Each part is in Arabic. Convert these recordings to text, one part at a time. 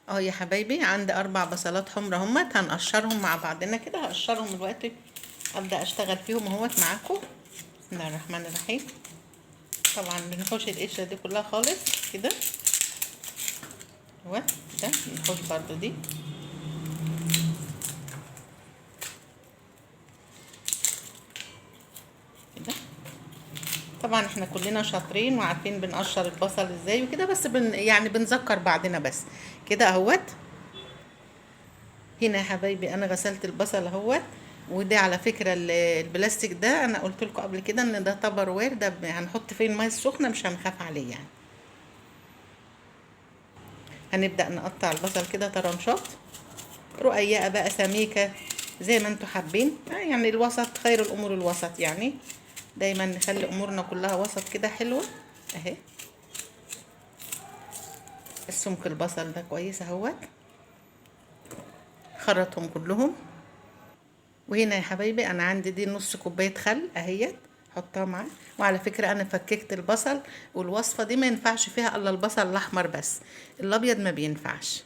اهو يا حبايبي، عندي 4 بصلات حمرا همت، هنقشرهم مع بعضنا كده. هقشرهم دلوقتي، ابدا اشتغل فيهم اهوت معاكم. بسم الله الرحمن الرحيم. طبعا بنحوش القشره دي كلها خالص كده اهوت كده. بنحوش برضو دي كده. طبعا احنا كلنا شاطرين وعارفين بنقشر البصل ازاي وكده، بس يعني بنذكر بعضنا بس كده اهوت. هنا يا حبايبي انا غسلت البصل اهوت. وده على فكرة البلاستيك ده انا قلت لكم قبل كده ان ده تبر وير، ده هنحط فيه المية السخنة، مش هنخاف عليه يعني. هنبدأ نقطع البصل كده طرنشات رقيقة بقى سميكة زي ما انتوا حابين، يعني الوسط خير الامور الوسط يعني. دايما نخلي امورنا كلها وسط كده حلوة اهي. السمك البصل ده كويس اهوت. خرطهم كلهم. وهنا يا حبايبي انا عندي دي نص كوبايه خل اهيت، حطها معاه. وعلى فكره انا فككت البصل، والوصفه دي ما ينفعش فيها الا البصل الاحمر بس، الابيض ما بينفعش.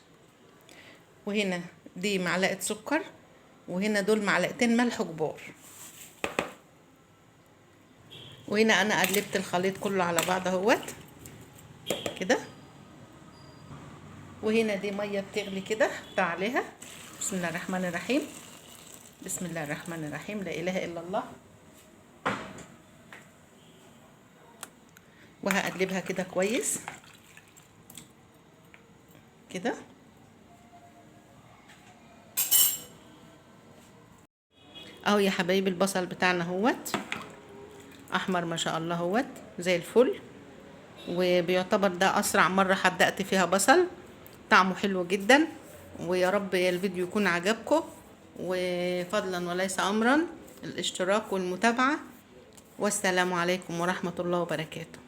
وهنا دي معلقه سكر، وهنا دول معلقتين ملح كبار. وهنا انا قلبت الخليط كله على بعض اهوت كده. وهنا دي ميه بتغلي كده، حطها عليها. بسم الله الرحمن الرحيم. بسم الله الرحمن الرحيم، لا اله الا الله. وهقلبها كده كويس كده اهو يا حبايبي. البصل بتاعنا اهوت احمر ما شاء الله اهوت زي الفل. وبيعتبر ده اسرع مره حدقت فيها بصل. طعمه حلو جدا. ويا رب الفيديو يكون عجبكم. وفضلا وليس امرا الاشتراك والمتابعه. والسلام عليكم ورحمه الله وبركاته.